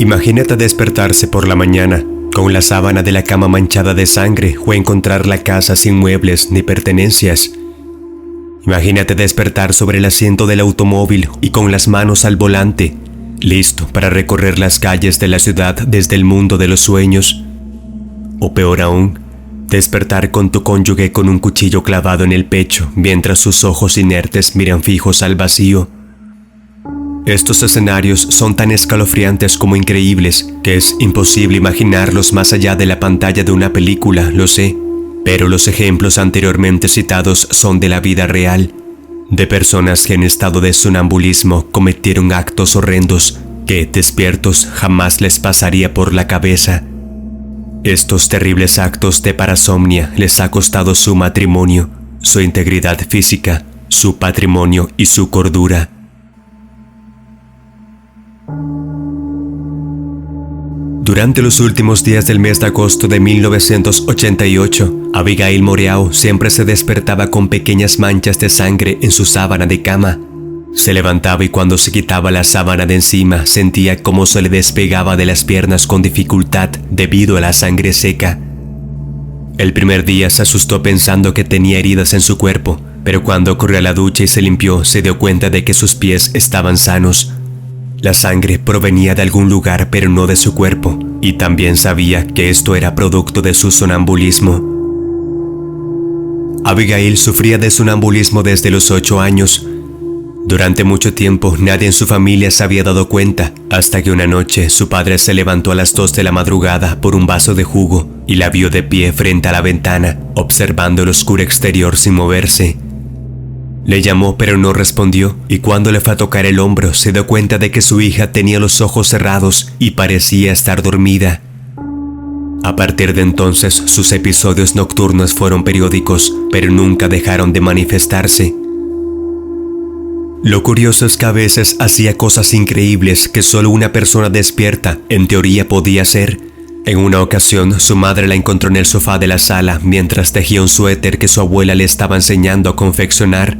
Imagínate despertarse por la mañana con la sábana de la cama manchada de sangre o encontrar la casa sin muebles ni pertenencias. Imagínate despertar sobre el asiento del automóvil y con las manos al volante, listo para recorrer las calles de la ciudad desde el mundo de los sueños. O peor aún, despertar con tu cónyuge con un cuchillo clavado en el pecho mientras sus ojos inertes miran fijos al vacío. Estos escenarios son tan escalofriantes como increíbles que es imposible imaginarlos más allá de la pantalla de una película, lo sé, pero los ejemplos anteriormente citados son de la vida real, de personas que en estado de sonambulismo cometieron actos horrendos que, despiertos, jamás les pasaría por la cabeza. Estos terribles actos de parasomnia les ha costado su matrimonio, su integridad física, su patrimonio y su cordura. Durante los últimos días del mes de agosto de 1988, Abigail Moreau siempre se despertaba con pequeñas manchas de sangre en su sábana de cama. Se levantaba y cuando se quitaba la sábana de encima sentía cómo se le despegaba de las piernas con dificultad debido a la sangre seca. El primer día se asustó pensando que tenía heridas en su cuerpo, pero cuando corrió a la ducha y se limpió se dio cuenta de que sus pies estaban sanos. La sangre provenía de algún lugar pero no de su cuerpo, y también sabía que esto era producto de su sonambulismo. Abigail sufría de sonambulismo desde los 8 años. Durante mucho tiempo nadie en su familia se había dado cuenta, hasta que una noche su padre se levantó a las 2 de la madrugada por un vaso de jugo y la vio de pie frente a la ventana, observando el oscuro exterior sin moverse. Le llamó pero no respondió, y cuando le fue a tocar el hombro se dio cuenta de que su hija tenía los ojos cerrados y parecía estar dormida. A partir de entonces sus episodios nocturnos fueron periódicos, pero nunca dejaron de manifestarse. Lo curioso es que a veces hacía cosas increíbles que solo una persona despierta en teoría podía hacer. En una ocasión, su madre la encontró en el sofá de la sala mientras tejía un suéter que su abuela le estaba enseñando a confeccionar.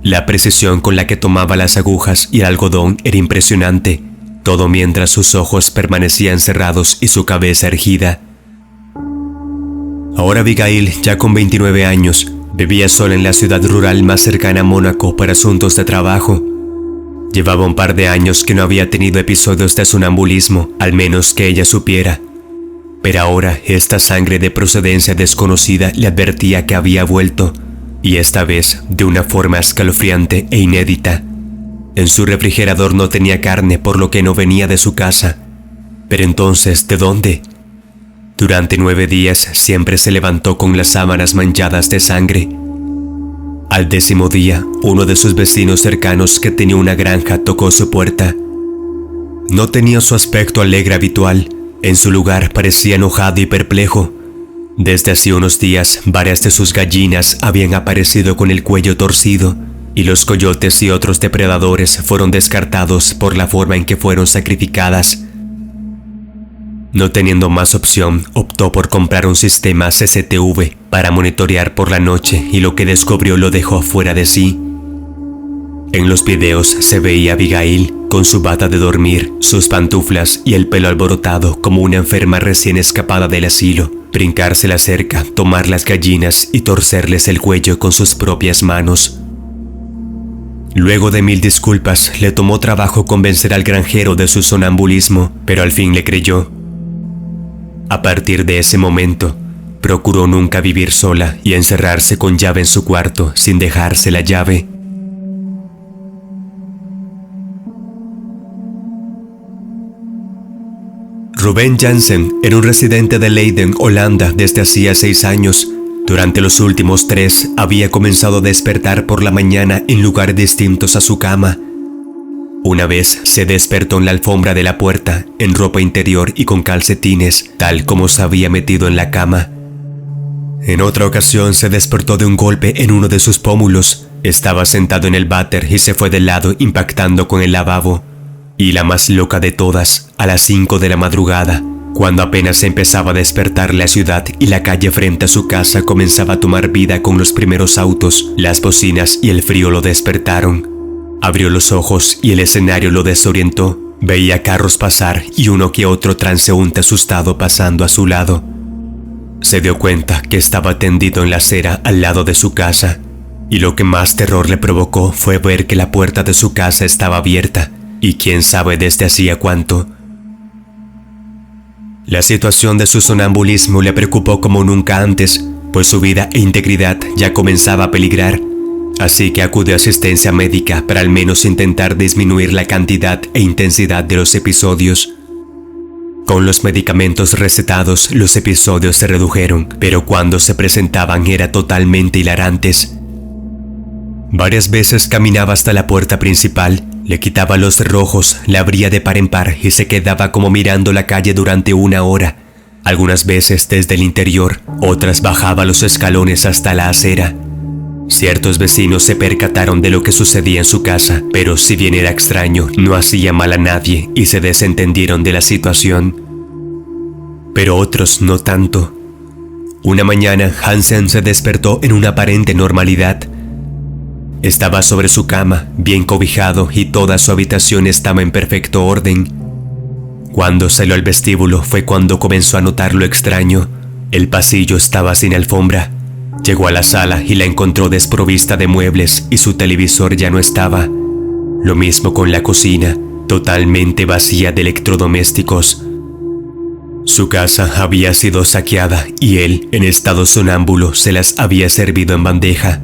La precisión con la que tomaba las agujas y el algodón era impresionante, todo mientras sus ojos permanecían cerrados y su cabeza erguida. Ahora Abigail, ya con 29 años, vivía sola en la ciudad rural más cercana a Mónaco para asuntos de trabajo. Llevaba un par de años que no había tenido episodios de sonambulismo, al menos que ella supiera. Pero ahora esta sangre de procedencia desconocida le advertía que había vuelto, y esta vez de una forma escalofriante e inédita. En su refrigerador no tenía carne, por lo que no venía de su casa. Pero entonces, ¿de dónde? Durante 9 días siempre se levantó con las sábanas manchadas de sangre. Al 10º día, uno de sus vecinos cercanos que tenía una granja tocó su puerta. No tenía su aspecto alegre habitual, en su lugar parecía enojado y perplejo. Desde hacía unos días, varias de sus gallinas habían aparecido con el cuello torcido, y los coyotes y otros depredadores fueron descartados por la forma en que fueron sacrificadas. No teniendo más opción, optó por comprar un sistema CCTV para monitorear por la noche, y lo que descubrió lo dejó fuera de sí. En los videos se veía a Abigail con su bata de dormir, sus pantuflas y el pelo alborotado como una enferma recién escapada del asilo, brincarse la cerca, tomar las gallinas y torcerles el cuello con sus propias manos. Luego de 1000 disculpas, le tomó trabajo convencer al granjero de su sonambulismo, pero al fin le creyó. A partir de ese momento, procuró nunca vivir sola y encerrarse con llave en su cuarto sin dejarse la llave. Ruben Jansen era un residente de Leiden, Holanda, desde hacía 6 años. Durante los últimos 3 había comenzado a despertar por la mañana en lugares distintos a su cama. Una vez se despertó en la alfombra de la puerta, en ropa interior y con calcetines, tal como se había metido en la cama. En otra ocasión se despertó de un golpe en uno de sus pómulos. Estaba sentado en el váter y se fue de lado impactando con el lavabo. Y la más loca de todas, a las 5 de la madrugada, cuando apenas empezaba a despertar la ciudad y la calle frente a su casa comenzaba a tomar vida con los primeros autos, las bocinas y el frío lo despertaron. Abrió los ojos y el escenario lo desorientó. Veía carros pasar y uno que otro transeúnte asustado pasando a su lado. Se dio cuenta que estaba tendido en la acera al lado de su casa, y lo que más terror le provocó fue ver que la puerta de su casa estaba abierta, y quién sabe desde hacía cuánto. La situación de su sonambulismo le preocupó como nunca antes, pues su vida e integridad ya comenzaba a peligrar, así que acudió a asistencia médica para al menos intentar disminuir la cantidad e intensidad de los episodios. Con los medicamentos recetados, los episodios se redujeron, pero cuando se presentaban eran totalmente hilarantes. Varias veces caminaba hasta la puerta principal, le quitaba los cerrojos, la abría de par en par y se quedaba como mirando la calle durante una hora. Algunas veces desde el interior, otras bajaba los escalones hasta la acera. Ciertos vecinos se percataron de lo que sucedía en su casa, pero si bien era extraño, no hacía mal a nadie y se desentendieron de la situación. Pero otros no tanto. Una mañana, Hansen se despertó en una aparente normalidad. Estaba sobre su cama, bien cobijado, y toda su habitación estaba en perfecto orden. Cuando salió al vestíbulo fue cuando comenzó a notar lo extraño. El pasillo estaba sin alfombra. Llegó a la sala y la encontró desprovista de muebles y su televisor ya no estaba. Lo mismo con la cocina, totalmente vacía de electrodomésticos. Su casa había sido saqueada y él, en estado sonámbulo, se las había servido en bandeja.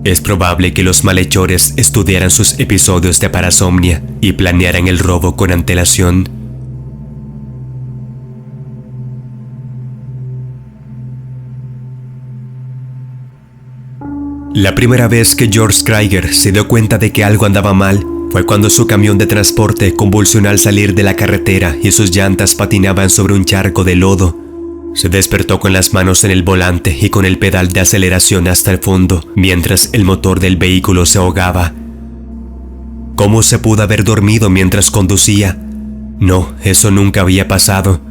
Es probable que los malhechores estudiaran sus episodios de parasomnia y planearan el robo con antelación. La primera vez que George Krieger se dio cuenta de que algo andaba mal fue cuando su camión de transporte convulsionó al salir de la carretera y sus llantas patinaban sobre un charco de lodo. Se despertó con las manos en el volante y con el pedal de aceleración hasta el fondo, mientras el motor del vehículo se ahogaba. ¿Cómo se pudo haber dormido mientras conducía? No, eso nunca había pasado.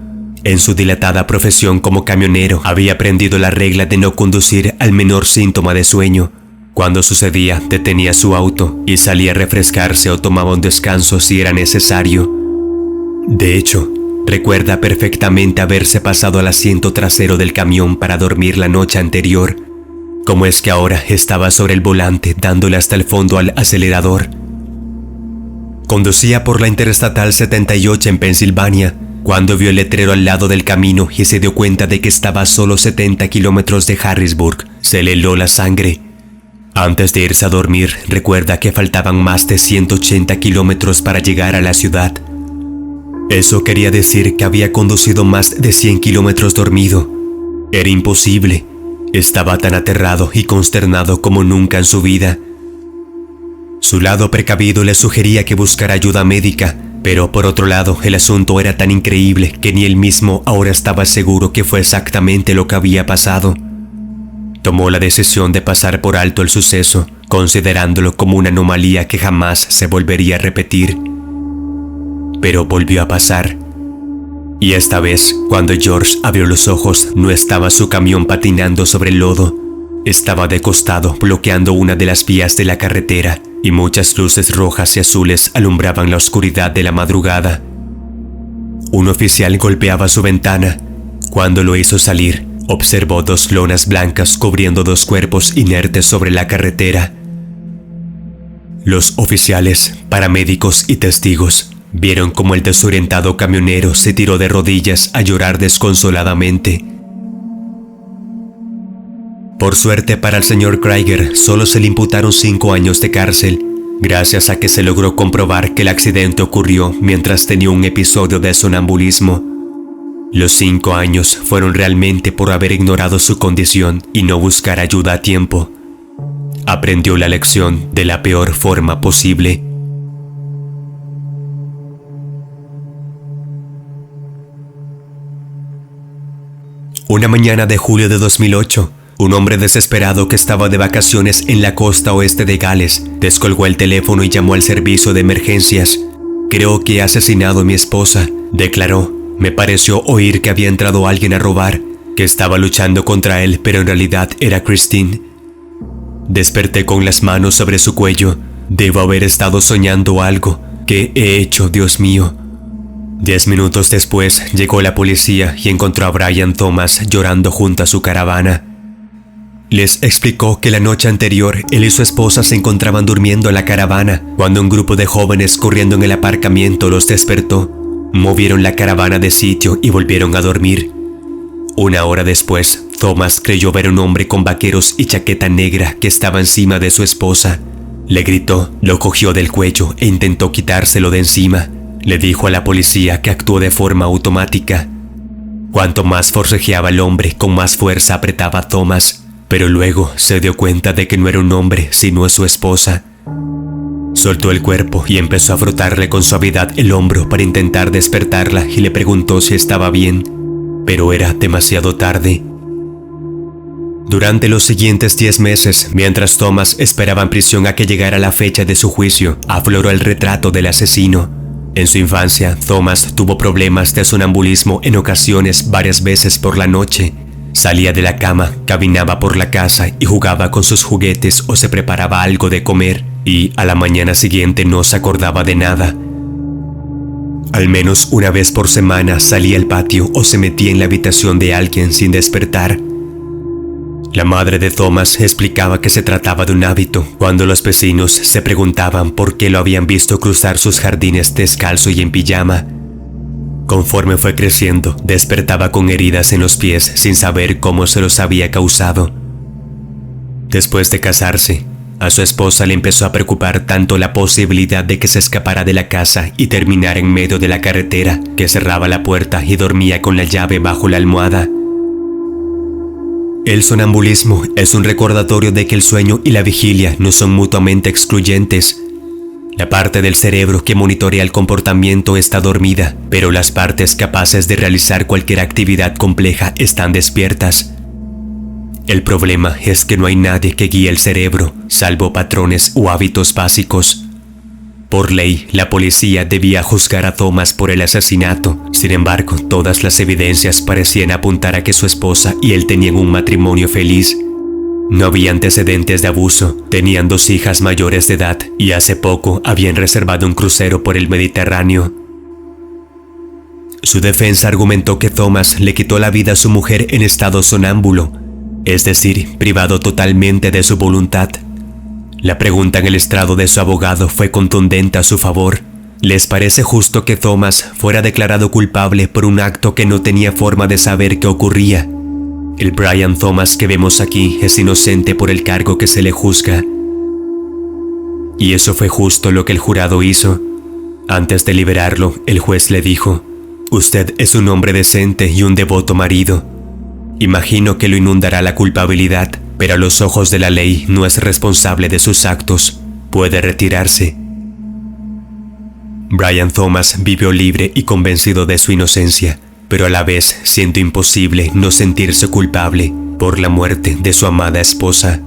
En su dilatada profesión como camionero, había aprendido la regla de no conducir al menor síntoma de sueño. Cuando sucedía, detenía su auto y salía a refrescarse o tomaba un descanso si era necesario. De hecho, recuerda perfectamente haberse pasado al asiento trasero del camión para dormir la noche anterior. ¿Cómo es que ahora estaba sobre el volante dándole hasta el fondo al acelerador? Conducía por la Interestatal 78 en Pensilvania, cuando vio el letrero al lado del camino y se dio cuenta de que estaba a solo 70 kilómetros de Harrisburg. Se le heló la sangre. Antes de irse a dormir, recuerda que faltaban más de 180 kilómetros para llegar a la ciudad. Eso quería decir que había conducido más de 100 kilómetros dormido. Era imposible. Estaba tan aterrado y consternado como nunca en su vida. Su lado precavido le sugería que buscara ayuda médica, pero por otro lado el asunto era tan increíble que ni él mismo ahora estaba seguro que fue exactamente lo que había pasado. Tomó la decisión de pasar por alto el suceso, considerándolo como una anomalía que jamás se volvería a repetir. Pero volvió a pasar. Y esta vez, cuando George abrió los ojos, no estaba su camión patinando sobre el lodo. Estaba de costado, bloqueando una de las vías de la carretera, y muchas luces rojas y azules alumbraban la oscuridad de la madrugada. Un oficial golpeaba su ventana. Cuando lo hizo salir, observó dos lonas blancas cubriendo dos cuerpos inertes sobre la carretera. Los oficiales, paramédicos y testigos vieron cómo el desorientado camionero se tiró de rodillas a llorar desconsoladamente. Por suerte para el señor Krieger, solo se le imputaron 5 años de cárcel, gracias a que se logró comprobar que el accidente ocurrió mientras tenía un episodio de sonambulismo. Los 5 años fueron realmente por haber ignorado su condición y no buscar ayuda a tiempo. Aprendió la lección de la peor forma posible. Una mañana de julio de 2008, un hombre desesperado que estaba de vacaciones en la costa oeste de Gales descolgó el teléfono y llamó al servicio de emergencias. «Creo que he asesinado a mi esposa», declaró. «Me pareció oír que había entrado alguien a robar, que estaba luchando contra él, pero en realidad era Christine. Desperté con las manos sobre su cuello. Debo haber estado soñando algo. ¿Qué he hecho, Dios mío? 10 minutos después llegó la policía y encontró a Brian Thomas llorando junto a su caravana. Les explicó que la noche anterior él y su esposa se encontraban durmiendo en la caravana cuando un grupo de jóvenes corriendo en el aparcamiento los despertó. Movieron la caravana de sitio y volvieron a dormir. Una hora después, Thomas creyó ver un hombre con vaqueros y chaqueta negra que estaba encima de su esposa. Le gritó, lo cogió del cuello e intentó quitárselo de encima. Le dijo a la policía que actuó de forma automática. Cuanto más forcejeaba el hombre, con más fuerza apretaba a Thomas, pero luego se dio cuenta de que no era un hombre, sino su esposa. Soltó el cuerpo y empezó a frotarle con suavidad el hombro para intentar despertarla y le preguntó si estaba bien, pero era demasiado tarde. Durante los siguientes 10 meses, mientras Thomas esperaba en prisión a que llegara la fecha de su juicio, afloró el retrato del asesino. En su infancia, Thomas tuvo problemas de sonambulismo en ocasiones varias veces por la noche. Salía de la cama, caminaba por la casa y jugaba con sus juguetes o se preparaba algo de comer, y a la mañana siguiente no se acordaba de nada. Al menos una vez por semana salía al patio o se metía en la habitación de alguien sin despertar. La madre de Thomas explicaba que se trataba de un hábito cuando los vecinos se preguntaban por qué lo habían visto cruzar sus jardines descalzo y en pijama. Conforme fue creciendo, despertaba con heridas en los pies sin saber cómo se los había causado. Después de casarse, a su esposa le empezó a preocupar tanto la posibilidad de que se escapara de la casa y terminara en medio de la carretera, que cerraba la puerta y dormía con la llave bajo la almohada. El sonambulismo es un recordatorio de que el sueño y la vigilia no son mutuamente excluyentes. La parte del cerebro que monitorea el comportamiento está dormida, pero las partes capaces de realizar cualquier actividad compleja están despiertas. El problema es que no hay nadie que guíe el cerebro, salvo patrones o hábitos básicos. Por ley, la policía debía juzgar a Thomas por el asesinato. Sin embargo, todas las evidencias parecían apuntar a que su esposa y él tenían un matrimonio feliz. No había antecedentes de abuso, tenían 2 hijas mayores de edad y hace poco habían reservado un crucero por el Mediterráneo. Su defensa argumentó que Thomas le quitó la vida a su mujer en estado sonámbulo, es decir, privado totalmente de su voluntad. La pregunta en el estrado de su abogado fue contundente a su favor. ¿Les parece justo que Thomas fuera declarado culpable por un acto que no tenía forma de saber qué ocurría? El Brian Thomas que vemos aquí es inocente por el cargo que se le juzga. Y eso fue justo lo que el jurado hizo. Antes de liberarlo, el juez le dijo: «Usted es un hombre decente y un devoto marido. Imagino que lo inundará la culpabilidad, pero a los ojos de la ley no es responsable de sus actos. Puede retirarse». Brian Thomas vivió libre y convencido de su inocencia, pero a la vez siendo imposible no sentirse culpable por la muerte de su amada esposa.